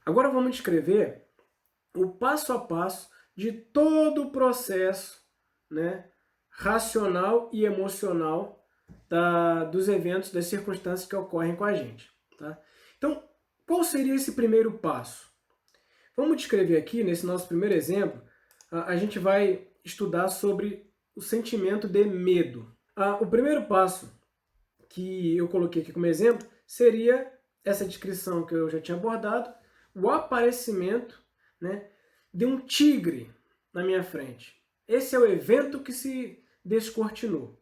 Agora vamos descrever o passo a passo de todo o processo, né, racional e emocional dos eventos, das circunstâncias que ocorrem com a gente. Tá? Então, qual seria esse primeiro passo? Vamos descrever aqui, nesse nosso primeiro exemplo, a gente vai estudar sobre o sentimento de medo. O primeiro passo que eu coloquei aqui como exemplo seria essa descrição que eu já tinha abordado, o aparecimento, né, de um tigre na minha frente. Esse é o evento que se descortinou.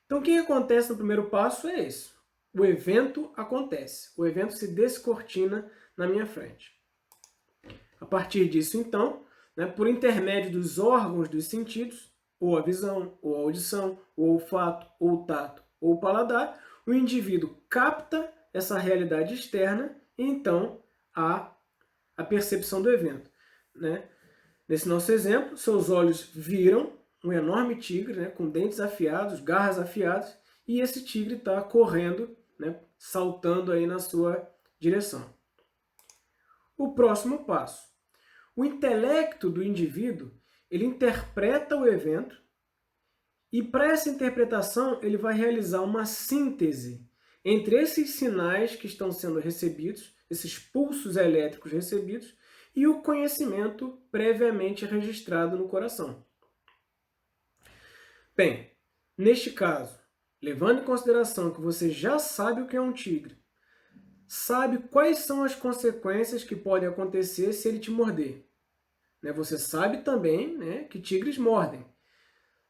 Então, o que acontece no primeiro passo é isso. O evento acontece, o evento se descortina na minha frente. A partir disso, então, né, por intermédio dos órgãos dos sentidos, ou a visão, ou a audição, ou o olfato, ou o tato, ou o paladar, o indivíduo capta essa realidade externa e então há a percepção do evento. Né? Nesse nosso exemplo, seus olhos viram um enorme tigre, né, com dentes afiados, garras afiadas, e esse tigre está correndo, né, saltando aí na sua direção. O próximo passo. O intelecto do indivíduo, ele interpreta o evento e para essa interpretação ele vai realizar uma síntese entre esses sinais que estão sendo recebidos, esses pulsos elétricos recebidos, e o conhecimento previamente registrado no coração. Bem, neste caso, levando em consideração que você já sabe o que é um tigre, sabe quais são as consequências que podem acontecer se ele te morder. Você sabe também, né, que tigres mordem.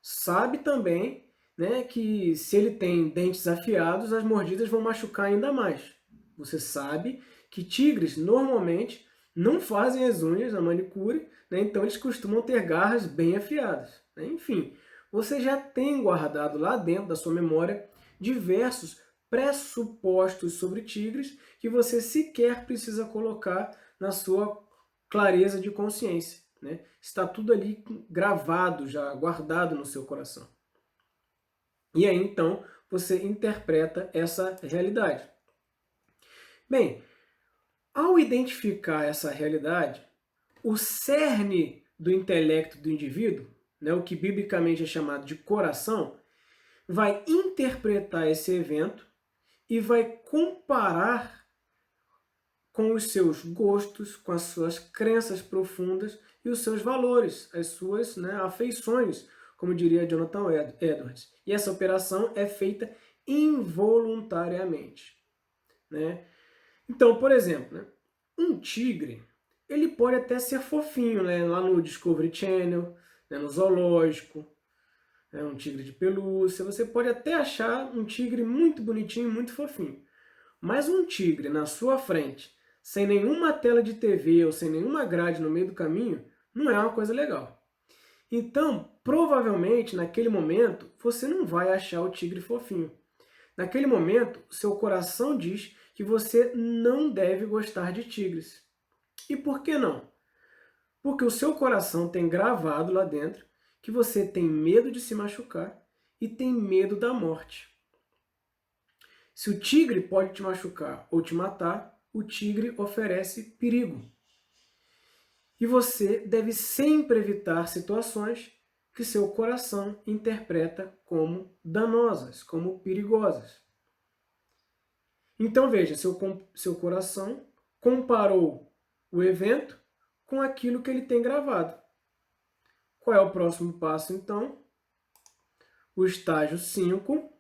Sabe também, né, que se ele tem dentes afiados, as mordidas vão machucar ainda mais. Você sabe que tigres normalmente não fazem as unhas na manicure, né, então eles costumam ter garras bem afiadas. Né? Enfim, você já tem guardado lá dentro da sua memória diversos pressupostos sobre tigres que você sequer precisa colocar na sua clareza de consciência. Né? Está tudo ali gravado, já guardado no seu coração. E aí, então, você interpreta essa realidade. Bem, ao identificar essa realidade, o cerne do intelecto do indivíduo, né, o que biblicamente é chamado de coração, vai interpretar esse evento e vai comparar com os seus gostos, com as suas crenças profundas e os seus valores, as suas, né, afeições, como diria Jonathan Edwards. E essa operação é feita involuntariamente. Né? Então, por exemplo, né, um tigre, ele pode até ser fofinho, né, lá no Discovery Channel, né, no zoológico, né, um tigre de pelúcia, você pode até achar um tigre muito bonitinho, muito fofinho. Mas um tigre na sua frente, sem nenhuma tela de TV ou sem nenhuma grade no meio do caminho, não é uma coisa legal. Então, provavelmente, naquele momento, você não vai achar o tigre fofinho. Naquele momento, seu coração diz que você não deve gostar de tigres. E por que não? Porque o seu coração tem gravado lá dentro que você tem medo de se machucar e tem medo da morte. Se o tigre pode te machucar ou te matar, o tigre oferece perigo. E você deve sempre evitar situações que seu coração interpreta como danosas, como perigosas. Então veja, seu coração comparou o evento com aquilo que ele tem gravado. Qual é o próximo passo, então? O estágio 5,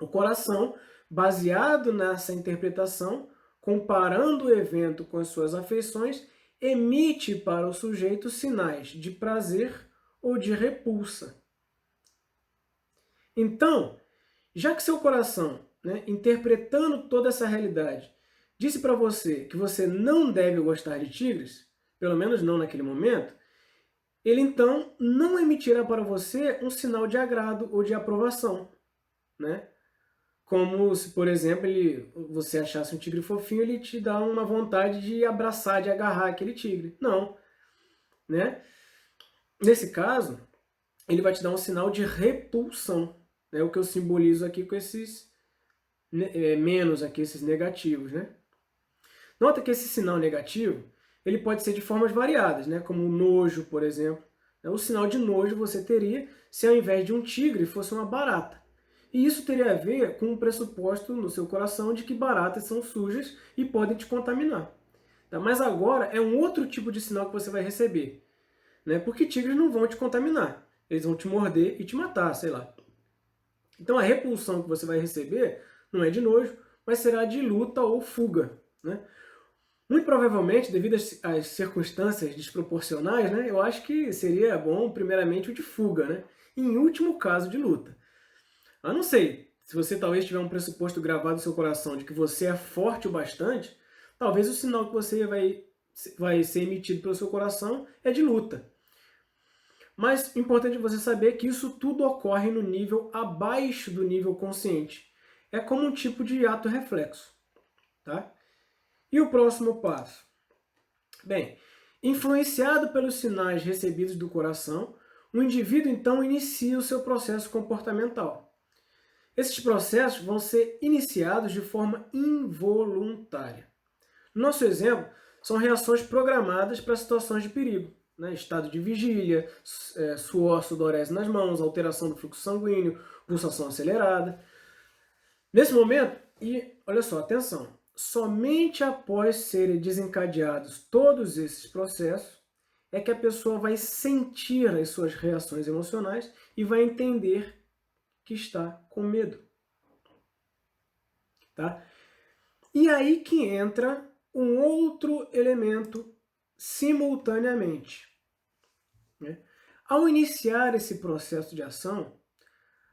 o coração, baseado nessa interpretação, comparando o evento com as suas afeições, emite para o sujeito sinais de prazer ou de repulsa. Então, já que seu coração, né, interpretando toda essa realidade, disse para você que você não deve gostar de tigres, pelo menos não naquele momento, ele então não emitirá para você um sinal de agrado ou de aprovação. Né? Como se, por exemplo, você achasse um tigre fofinho, ele te dá uma vontade de abraçar, de agarrar aquele tigre. Não. Né? Nesse caso, ele vai te dar um sinal de repulsão. É o que eu simbolizo aqui com esses menos aqui, esses negativos. Né? Nota que esse sinal negativo, ele pode ser de formas variadas, né? Como o nojo, por exemplo. O sinal de nojo você teria se ao invés de um tigre fosse uma barata. E isso teria a ver com um pressuposto no seu coração de que baratas são sujas e podem te contaminar. Tá? Mas agora é um outro tipo de sinal que você vai receber, né? Porque tigres não vão te contaminar. Eles vão te morder e te matar, sei lá. Então a repulsão que você vai receber não é de nojo, mas será de luta ou fuga, né? Muito provavelmente, devido às circunstâncias desproporcionais, né, eu acho que seria bom, primeiramente, o de fuga, né? E, em último caso, de luta. Eu não sei, se você talvez tiver um pressuposto gravado no seu coração de que você é forte o bastante, talvez o sinal que você vai ser emitido pelo seu coração é de luta. Mas é importante você saber que isso tudo ocorre no nível abaixo do nível consciente. É como um tipo de ato reflexo, tá? E o próximo passo? Bem, influenciado pelos sinais recebidos do coração, o indivíduo então inicia o seu processo comportamental. Esses processos vão ser iniciados de forma involuntária. No nosso exemplo, são reações programadas para situações de perigo, né? Estado de vigília, suor, sudorese nas mãos, alteração do fluxo sanguíneo, pulsação acelerada. Nesse momento, e olha só, atenção, somente após serem desencadeados todos esses processos é que a pessoa vai sentir as suas reações emocionais e vai entender que está com medo. Tá? E aí que entra um outro elemento simultaneamente, né? Ao iniciar esse processo de ação,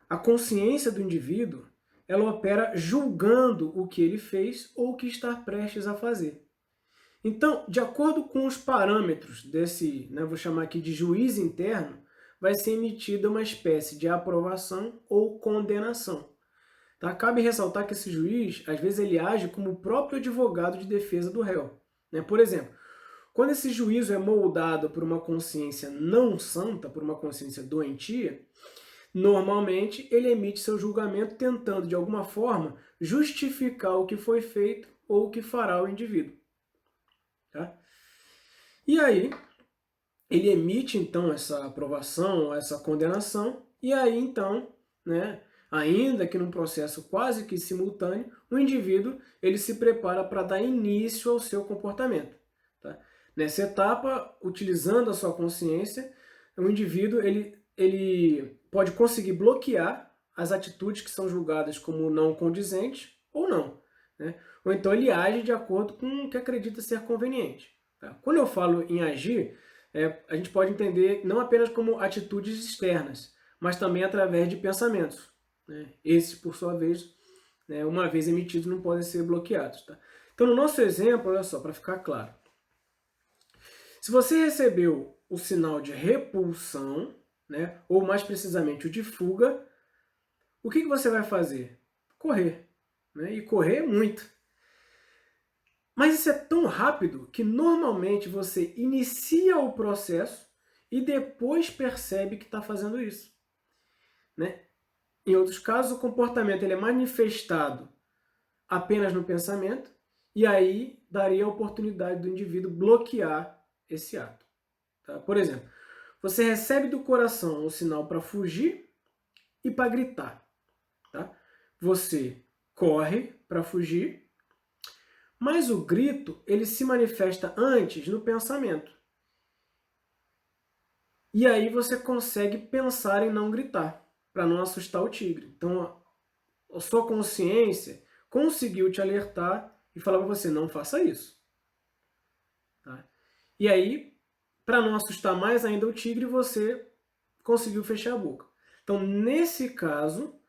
a consciência do indivíduo ela opera julgando o que ele fez ou o que está prestes a fazer. Então, de acordo com os parâmetros desse, né, vou chamar aqui de juiz interno, vai ser emitida uma espécie de aprovação ou condenação. Tá? Cabe ressaltar que esse juiz, às vezes, ele age como o próprio advogado de defesa do réu, né? Por exemplo, quando esse juízo é moldado por uma consciência não santa, por uma consciência doentia, normalmente ele emite seu julgamento tentando, de alguma forma, justificar o que foi feito ou o que fará o indivíduo. Tá? E aí, ele emite, então, essa aprovação, essa condenação, e aí, então, né, ainda que num processo quase que simultâneo, o indivíduo ele se prepara para dar início ao seu comportamento. Tá? Nessa etapa, utilizando a sua consciência, o indivíduo ele pode conseguir bloquear as atitudes que são julgadas como não condizentes ou não, né? Ou então ele age de acordo com o que acredita ser conveniente. Tá? Quando eu falo em agir, a gente pode entender não apenas como atitudes externas, mas também através de pensamentos, né? Esses, por sua vez, né, uma vez emitidos, não podem ser bloqueados. Tá? Então, no nosso exemplo, olha só, para ficar claro. Se você recebeu o sinal de repulsão, né, ou mais precisamente o de fuga, o que você vai fazer? Correr. Né? E correr muito. Mas isso é tão rápido que normalmente você inicia o processo e depois percebe que está fazendo isso. Né? Em outros casos, o comportamento ele é manifestado apenas no pensamento e aí daria a oportunidade do indivíduo bloquear esse ato. Tá? Por exemplo, você recebe do coração um sinal para fugir e para gritar. Tá? Você corre para fugir, mas o grito ele se manifesta antes no pensamento. E aí você consegue pensar em não gritar, para não assustar o tigre. Então, a sua consciência conseguiu te alertar e falar para você, não faça isso. Tá? E aí, para não assustar mais ainda o tigre, você conseguiu fechar a boca. Então, nesse caso,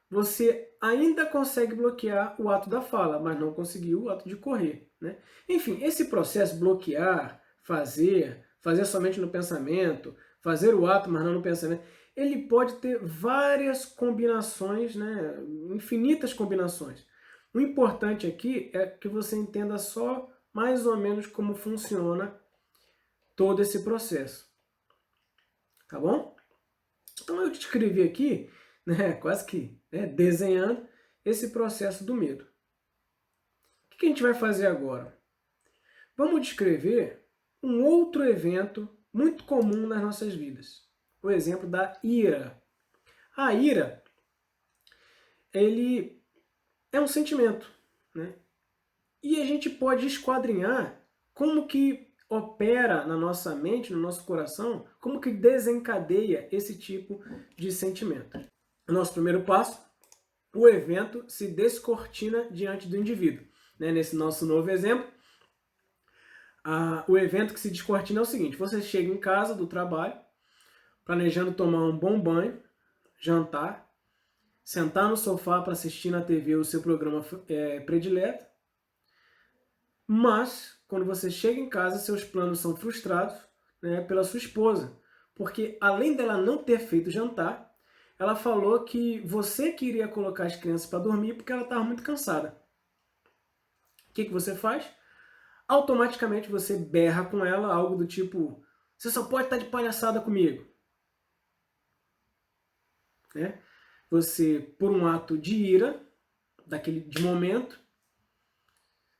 você ainda consegue bloquear o ato da fala, mas não conseguiu o ato de correr. Né? Enfim, esse processo, bloquear, fazer somente no pensamento, fazer o ato, mas não no pensamento, ele pode ter várias combinações, né? Infinitas combinações. O importante aqui é que você entenda só mais ou menos como funciona todo esse processo. Tá bom? Então eu descrevi aqui, né, quase que desenhando esse processo do medo. O que a gente vai fazer agora? Vamos descrever um outro evento muito comum nas nossas vidas. O exemplo da ira. A ira, ele é um sentimento, né? E a gente pode esquadrinhar como que opera na nossa mente, no nosso coração, como que desencadeia esse tipo de sentimento. Nosso primeiro passo, o evento se descortina diante do indivíduo. Nesse nosso novo exemplo, o evento que se descortina é o seguinte: você chega em casa do trabalho, planejando tomar um bom banho, jantar, sentar no sofá para assistir na TV o seu programa predileto, mas quando você chega em casa, seus planos são frustrados, né, pela sua esposa, porque além dela não ter feito jantar, ela falou que você queria colocar as crianças para dormir porque ela estava muito cansada. O que você faz? Automaticamente você berra com ela algo do tipo: você só pode estar de palhaçada comigo. Né? Você, por um ato de ira, de momento,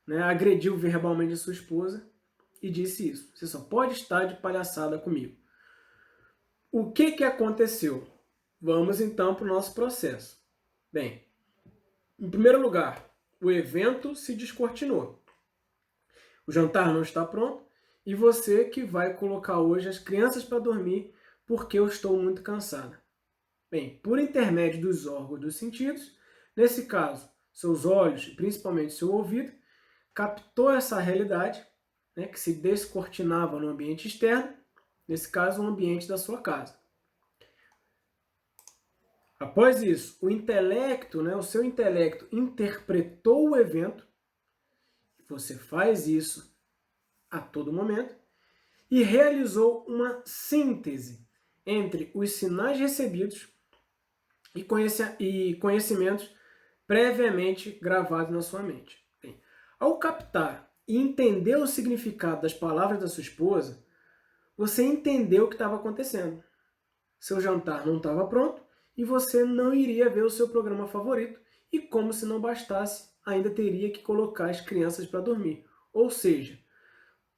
né, agrediu verbalmente a sua esposa e disse isso: você só pode estar de palhaçada comigo. O que aconteceu? Vamos então para o nosso processo. Bem, em primeiro lugar, o evento se descortinou. O jantar não está pronto e você que vai colocar hoje as crianças para dormir porque eu estou muito cansada. Bem, por intermédio dos órgãos dos sentidos, nesse caso, seus olhos, principalmente seu ouvido, captou essa realidade, né, que se descortinava no ambiente externo, nesse caso, o ambiente da sua casa. Após isso, o intelecto, né, o seu intelecto interpretou o evento, você faz isso a todo momento, e realizou uma síntese entre os sinais recebidos e conhecimentos previamente gravados na sua mente. Bem, ao captar e entender o significado das palavras da sua esposa, você entendeu o que estava acontecendo. Seu jantar não estava pronto e você não iria ver o seu programa favorito e, como se não bastasse, ainda teria que colocar as crianças para dormir. Ou seja,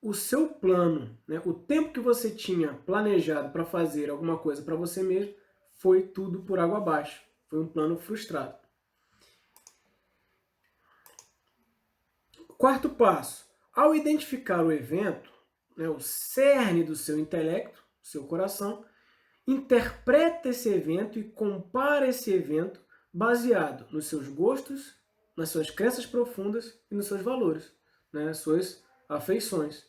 o seu plano, né, o tempo que você tinha planejado para fazer alguma coisa para você mesmo, foi tudo por água abaixo. Foi um plano frustrado. Quarto passo. Ao identificar o evento, né, o cerne do seu intelecto, seu coração, interpreta esse evento e compara esse evento baseado nos seus gostos, nas suas crenças profundas e nos seus valores, né, suas afeições.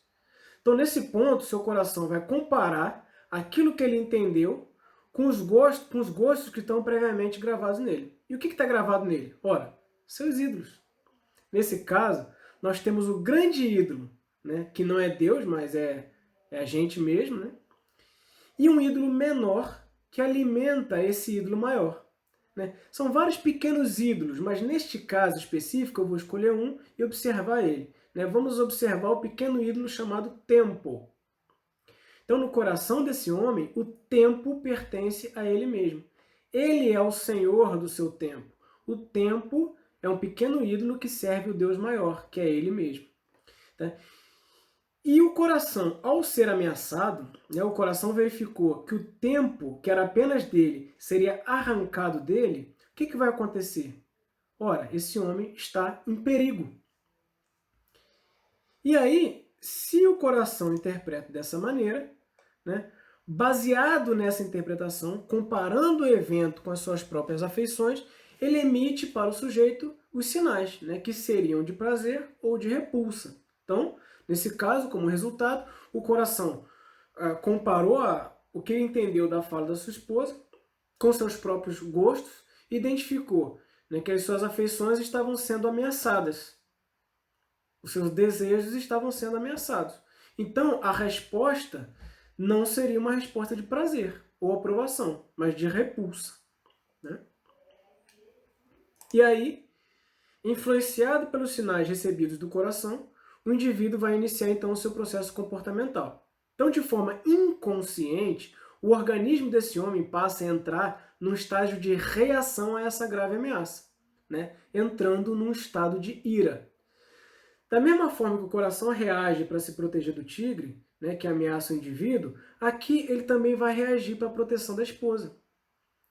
Então, nesse ponto, seu coração vai comparar aquilo que ele entendeu com os gostos que estão previamente gravados nele. E o que está gravado nele? Ora, seus ídolos. Nesse caso, nós temos o grande ídolo, né, que não é Deus, mas é a gente mesmo, né? E um ídolo menor que alimenta esse ídolo maior. Né? São vários pequenos ídolos, mas neste caso específico eu vou escolher um e observar ele. Né? Vamos observar o pequeno ídolo chamado tempo. Então, no coração desse homem, o tempo pertence a ele mesmo. Ele é o senhor do seu tempo. O tempo é um pequeno ídolo que serve o Deus maior, que é ele mesmo. Tá? E o coração, ao ser ameaçado, né, o coração verificou que o tempo, que era apenas dele, seria arrancado dele. O que vai acontecer? Ora, esse homem está em perigo. E aí, se o coração interpreta dessa maneira, né, baseado nessa interpretação, comparando o evento com as suas próprias afeições, ele emite para o sujeito os sinais, né, que seriam de prazer ou de repulsa. Então, nesse caso, como resultado, o coração comparou o que ele entendeu da fala da sua esposa com seus próprios gostos e identificou, né, que as suas afeições estavam sendo ameaçadas. Os seus desejos estavam sendo ameaçados. Então, a resposta não seria uma resposta de prazer ou aprovação, mas de repulsa. Né? E aí, influenciado pelos sinais recebidos do coração, o indivíduo vai iniciar então o seu processo comportamental. Então, de forma inconsciente, o organismo desse homem passa a entrar num estágio de reação a essa grave ameaça, né? Entrando num estado de ira. Da mesma forma que o coração reage para se proteger do tigre, né, que ameaça o indivíduo, aqui ele também vai reagir para a proteção da esposa,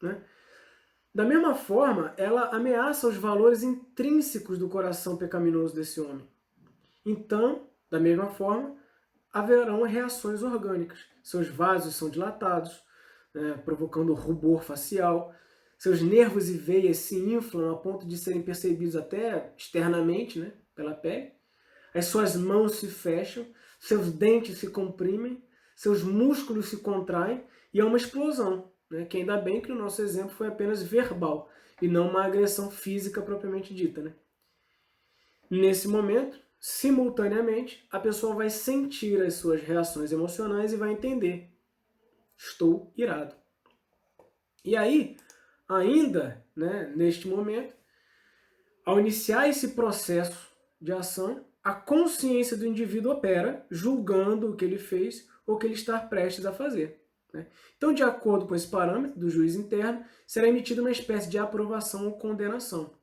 né? Da mesma forma, ela ameaça os valores intrínsecos do coração pecaminoso desse homem. Então, da mesma forma, haverão reações orgânicas. Seus vasos são dilatados, né, provocando rubor facial. Seus nervos e veias se inflam a ponto de serem percebidos até externamente, né, pela pele. As suas mãos se fecham, seus dentes se comprimem, seus músculos se contraem e há uma explosão, né, que ainda bem que no nosso exemplo foi apenas verbal e não uma agressão física propriamente dita, né? Nesse momento, simultaneamente, a pessoa vai sentir as suas reações emocionais e vai entender: estou irado. E aí, ainda, né, neste momento, ao iniciar esse processo de ação, a consciência do indivíduo opera, julgando o que ele fez ou o que ele está prestes a fazer, né? Então, de acordo com esse parâmetro do juiz interno, será emitida uma espécie de aprovação ou condenação.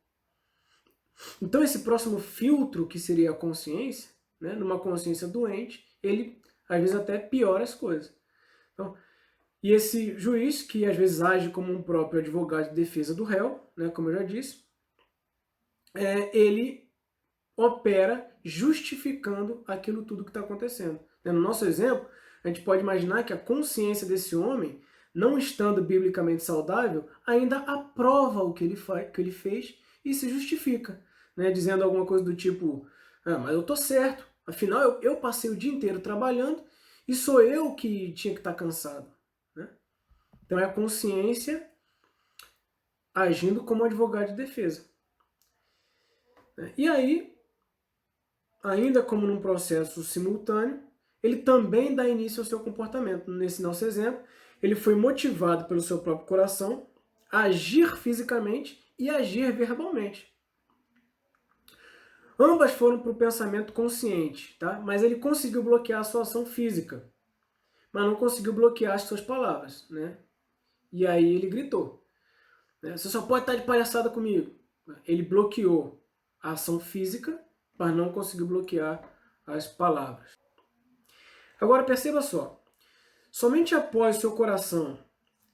Então, esse próximo filtro, que seria a consciência, né, numa consciência doente, ele às vezes até piora as coisas. Então, e esse juiz, que às vezes age como um próprio advogado de defesa do réu, né, como eu já disse, ele opera justificando aquilo tudo que está acontecendo. No nosso exemplo, a gente pode imaginar que a consciência desse homem, não estando biblicamente saudável, ainda aprova o que ele fez e se justifica, né, dizendo alguma coisa do tipo: mas eu estou certo, afinal eu passei o dia inteiro trabalhando e sou eu que tinha que estar cansado, né? Então é a consciência agindo como advogado de defesa. E aí, ainda como num processo simultâneo, ele também dá início ao seu comportamento. Nesse nosso exemplo, ele foi motivado pelo seu próprio coração a agir fisicamente e agir verbalmente. Ambas foram para o pensamento consciente, tá? Mas ele conseguiu bloquear a sua ação física, mas não conseguiu bloquear as suas palavras, né? E aí ele gritou: você só pode estar de palhaçada comigo. Ele bloqueou a ação física, mas não conseguiu bloquear as palavras. Agora perceba só, somente após o seu coração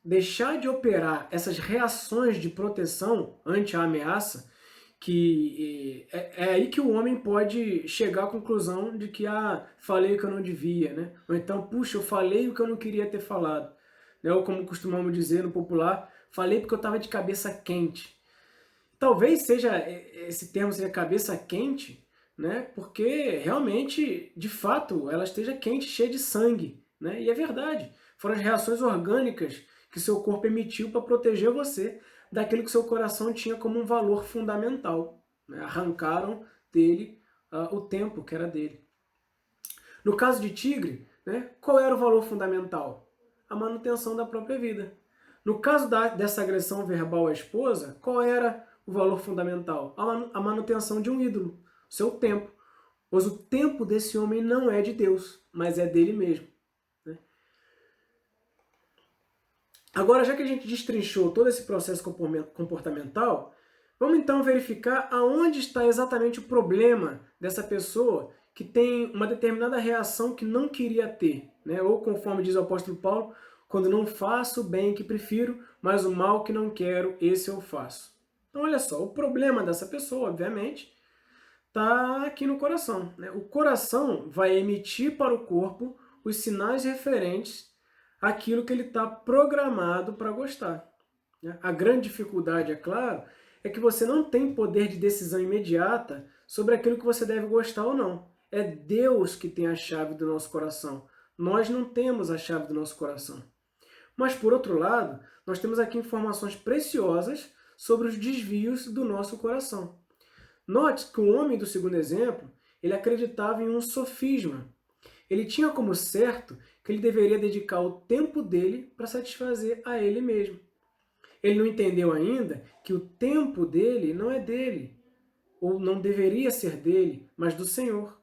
deixar de operar essas reações de proteção ante a ameaça, que é aí que o homem pode chegar à conclusão de que falei o que eu não devia, né? Ou então, puxa, eu falei o que eu não queria ter falado, né? Ou como costumamos dizer no popular, falei porque eu estava de cabeça quente. Talvez esse termo seja cabeça quente, né? Porque realmente, de fato, ela esteja quente, cheia de sangue, né? E é verdade. Foram as reações orgânicas que seu corpo emitiu para proteger você daquilo que seu coração tinha como um valor fundamental, né? Arrancaram dele o tempo que era dele. No caso de Tigre, né, qual era o valor fundamental? A manutenção da própria vida. No caso dessa agressão verbal à esposa, qual era o valor fundamental? A manutenção de um ídolo, seu tempo. Pois o tempo desse homem não é de Deus, mas é dele mesmo, né? Agora, já que a gente destrinchou todo esse processo comportamental, vamos então verificar aonde está exatamente o problema dessa pessoa que tem uma determinada reação que não queria ter, né? Ou conforme diz o apóstolo Paulo, quando não faço o bem que prefiro, mas o mal que não quero, esse eu faço. Então, olha só, o problema dessa pessoa, obviamente, está aqui no coração, né? O coração vai emitir para o corpo os sinais referentes àquilo que ele está programado para gostar, né? A grande dificuldade, é claro, é que você não tem poder de decisão imediata sobre aquilo que você deve gostar ou não. É Deus que tem a chave do nosso coração. Nós não temos a chave do nosso coração. Mas, por outro lado, nós temos aqui informações preciosas sobre os desvios do nosso coração. Note que o homem do segundo exemplo, ele acreditava em um sofisma. Ele tinha como certo que ele deveria dedicar o tempo dele para satisfazer a ele mesmo. Ele não entendeu ainda que o tempo dele não é dele, ou não deveria ser dele, mas do Senhor.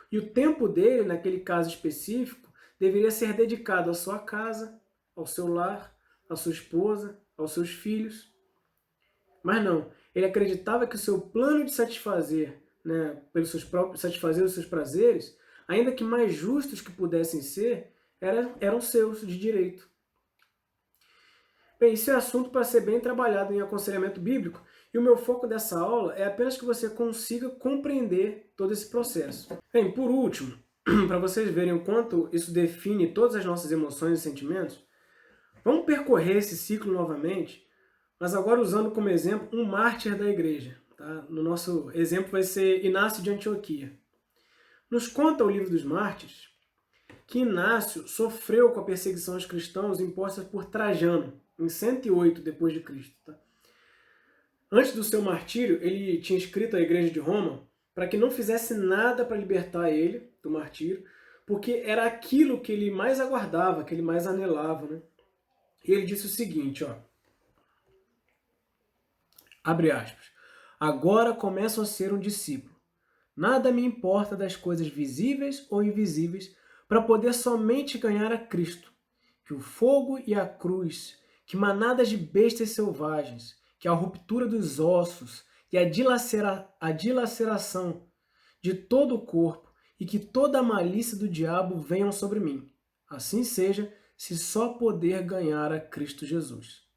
E o tempo dele, naquele caso específico, deveria ser dedicado à sua casa, ao seu lar, à sua esposa, aos seus filhos. Mas não, ele acreditava que o seu plano de satisfazer, né, pelos seus próprios, satisfazer os seus prazeres, ainda que mais justos que pudessem ser, eram seus de direito. Bem, isso é assunto para ser bem trabalhado em aconselhamento bíblico, e o meu foco dessa aula é apenas que você consiga compreender todo esse processo. Bem, por último, para vocês verem o quanto isso define todas as nossas emoções e sentimentos, vamos percorrer esse ciclo novamente, mas agora usando como exemplo um mártir da igreja. Tá? No nosso exemplo vai ser Inácio de Antioquia. Nos conta o livro dos Mártires que Inácio sofreu com a perseguição aos cristãos imposta por Trajano, em 108 depois de Cristo. Tá? Antes do seu martírio, ele tinha escrito à igreja de Roma para que não fizesse nada para libertar ele do martírio, porque era aquilo que ele mais aguardava, que ele mais anelava. Né? E ele disse o seguinte, ó, abre aspas, agora começo a ser um discípulo. Nada me importa das coisas visíveis ou invisíveis para poder somente ganhar a Cristo, que o fogo e a cruz, que manadas de bestas selvagens, que a ruptura dos ossos e a dilaceração de todo o corpo e que toda a malícia do diabo venham sobre mim. Assim seja, se só poder ganhar a Cristo Jesus.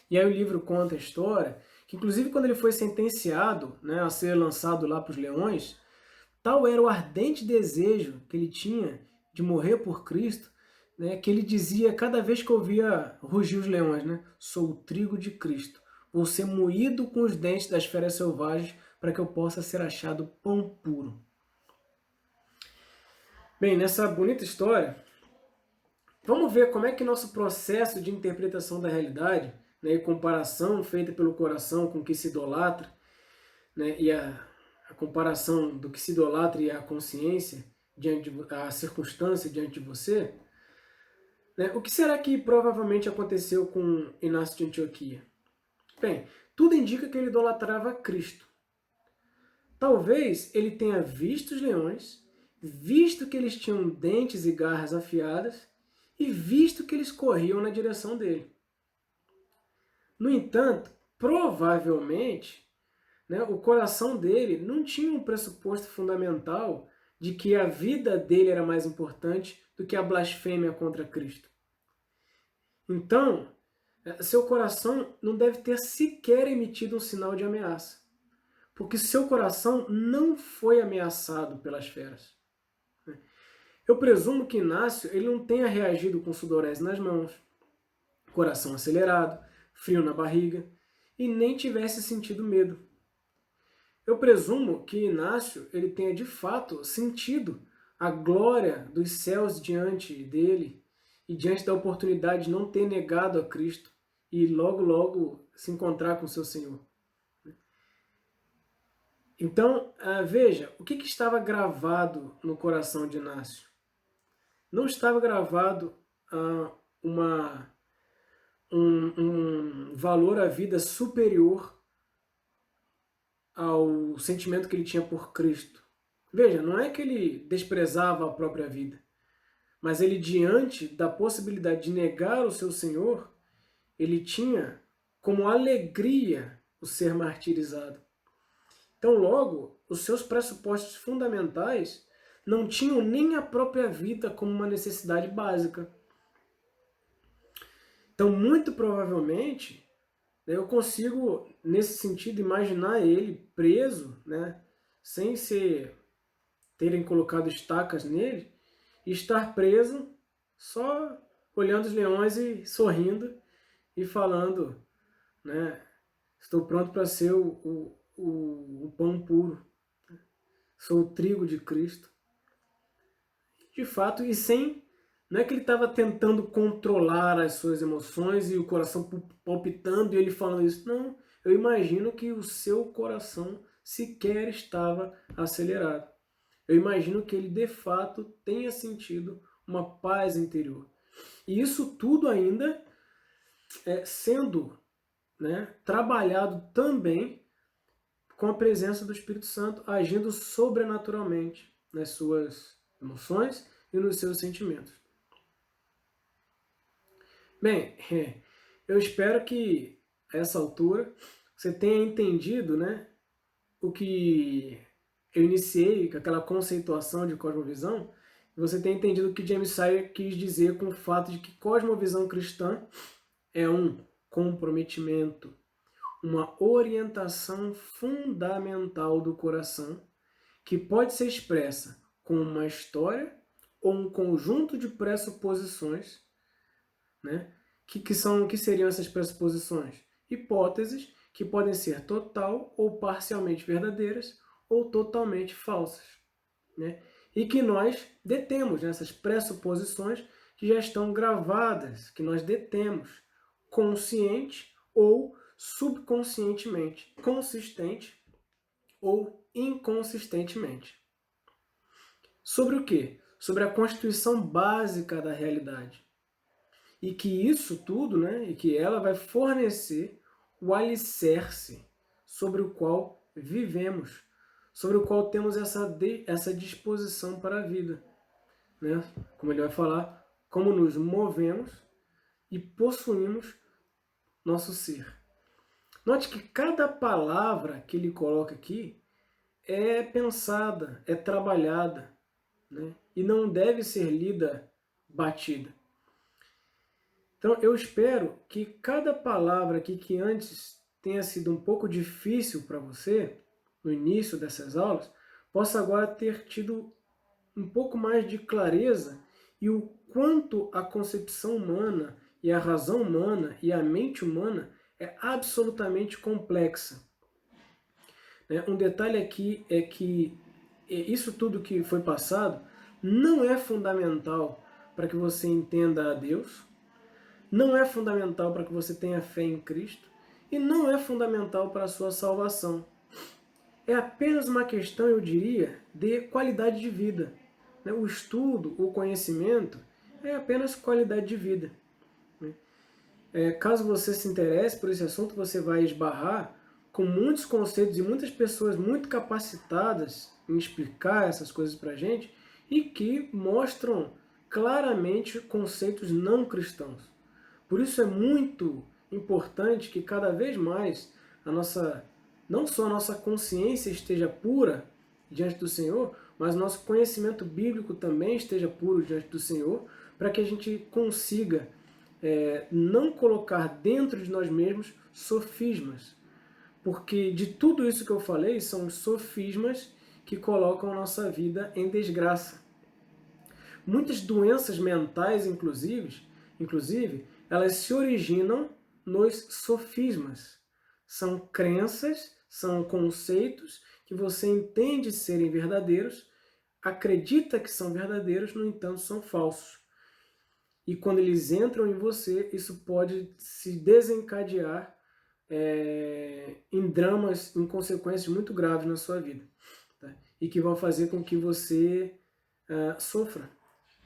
E aí o livro conta a história que, inclusive, quando ele foi sentenciado, né, a ser lançado lá para os leões, tal era o ardente desejo que ele tinha de morrer por Cristo, né, que ele dizia cada vez que ouvia rugir os leões, né, sou o trigo de Cristo, vou ser moído com os dentes das feras selvagens para que eu possa ser achado pão puro. Bem, nessa bonita história, vamos ver como é que nosso processo de interpretação da realidade, né, e comparação feita pelo coração com o que se idolatra, né, e a comparação do que se idolatra e a consciência, a circunstância diante de você, né, o que será que provavelmente aconteceu com Inácio de Antioquia? Bem, tudo indica que ele idolatrava Cristo. Talvez ele tenha visto os leões, visto que eles tinham dentes e garras afiadas, e visto que eles corriam na direção dele. No entanto, provavelmente, né, o coração dele não tinha um pressuposto fundamental de que a vida dele era mais importante do que a blasfêmia contra Cristo. Então, seu coração não deve ter sequer emitido um sinal de ameaça, porque seu coração não foi ameaçado pelas feras. Eu presumo que Inácio ele não tenha reagido com sudorese nas mãos, coração acelerado, frio na barriga, e nem tivesse sentido medo. Eu presumo que Inácio ele tenha de fato sentido a glória dos céus diante dele e diante da oportunidade de não ter negado a Cristo e logo se encontrar com seu Senhor. Então, veja, o que estava gravado no coração de Inácio? Não estava gravado um valor à vida superior ao sentimento que ele tinha por Cristo. Veja, não é que ele desprezava a própria vida, mas ele, diante da possibilidade de negar o seu Senhor, ele tinha como alegria o ser martirizado. Então, logo, os seus pressupostos fundamentais não tinham nem a própria vida como uma necessidade básica. Então, muito provavelmente, eu consigo, nesse sentido, imaginar ele preso, né, sem terem colocado estacas nele, e estar preso só olhando os leões e sorrindo e falando, né, estou pronto para ser o pão puro, sou o trigo de Cristo. De fato, e sem... Não é que ele estava tentando controlar as suas emoções e o coração palpitando e ele falando isso. Não, eu imagino que o seu coração sequer estava acelerado. Eu imagino que ele, de fato, tenha sentido uma paz interior. E isso tudo ainda sendo, né, trabalhado também com a presença do Espírito Santo, agindo sobrenaturalmente nas suas emoções e nos seus sentimentos. Bem, eu espero que a essa altura você tenha entendido, né, o que eu iniciei com aquela conceituação de cosmovisão, você tem entendido o que James Sire quis dizer com o fato de que cosmovisão cristã é um comprometimento, uma orientação fundamental do coração que pode ser expressa com uma história ou um conjunto de pressuposições, né? Que seriam essas pressuposições? Hipóteses que podem ser total ou parcialmente verdadeiras ou totalmente falsas, né? E que nós detemos nessas pressuposições que já estão gravadas, que nós detemos consciente ou subconscientemente, consistente ou inconsistentemente. Sobre o quê? Sobre a constituição básica da realidade. E que isso tudo, né, e que ela vai fornecer o alicerce sobre o qual vivemos, sobre o qual temos essa disposição para a vida. Né? Como ele vai falar, como nos movemos e possuímos nosso ser. Note que cada palavra que ele coloca aqui é pensada, é trabalhada, né? E não deve ser lida batida. Então eu espero que cada palavra aqui que antes tenha sido um pouco difícil para você, no início dessas aulas, possa agora ter tido um pouco mais de clareza e o quanto a concepção humana e a razão humana e a mente humana é absolutamente complexa. Um detalhe aqui é que isso tudo que foi passado não é fundamental para que você entenda a Deus, não é fundamental para que você tenha fé em Cristo e não é fundamental para a sua salvação. É apenas uma questão, eu diria, de qualidade de vida. O estudo, o conhecimento é apenas qualidade de vida. Caso você se interesse por esse assunto, você vai esbarrar com muitos conceitos e muitas pessoas muito capacitadas em explicar essas coisas para a gente e que mostram claramente conceitos não cristãos. Por isso é muito importante que cada vez mais não só a nossa consciência esteja pura diante do Senhor, mas nosso conhecimento bíblico também esteja puro diante do Senhor, para que a gente consiga não colocar dentro de nós mesmos sofismas. Porque de tudo isso que eu falei, são os sofismas que colocam a nossa vida em desgraça. Muitas doenças mentais, inclusive, elas se originam nos sofismas. São crenças, são conceitos que você entende serem verdadeiros, acredita que são verdadeiros, no entanto são falsos. E quando eles entram em você, isso pode se desencadear em dramas, em consequências muito graves na sua vida. Tá? E que vão fazer com que você sofra.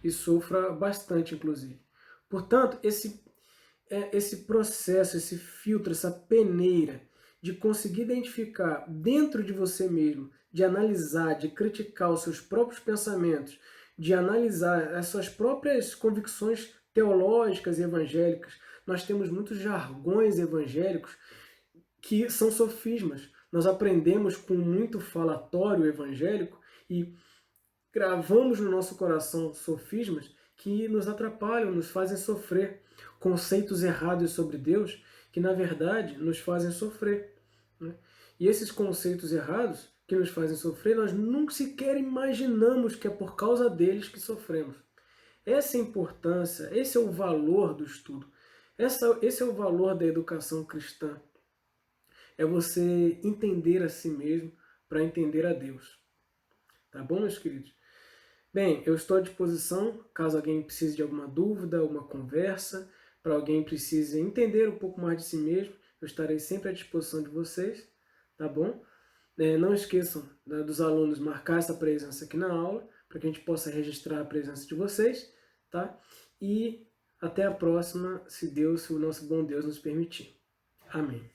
E sofra bastante, inclusive. Portanto, esse processo, esse filtro, essa peneira de conseguir identificar dentro de você mesmo, de analisar, de criticar os seus próprios pensamentos, de analisar as suas próprias convicções teológicas e evangélicas. Nós temos muitos jargões evangélicos que são sofismas. Nós aprendemos com muito falatório evangélico e gravamos no nosso coração sofismas que nos atrapalham, nos fazem sofrer. Conceitos errados sobre Deus que, na verdade, nos fazem sofrer. Né? E esses conceitos errados que nos fazem sofrer, nós nunca sequer imaginamos que é por causa deles que sofremos. Essa é a importância, esse é o valor do estudo. Esse é o valor da educação cristã. É você entender a si mesmo para entender a Deus. Tá bom, meus queridos? Bem, eu estou à disposição, caso alguém precise de alguma dúvida, alguma conversa, para alguém precise entender um pouco mais de si mesmo, eu estarei sempre à disposição de vocês, tá bom? Não esqueçam dos alunos marcar essa presença aqui na aula, para que a gente possa registrar a presença de vocês, tá? E até a próxima, se o nosso bom Deus nos permitir. Amém.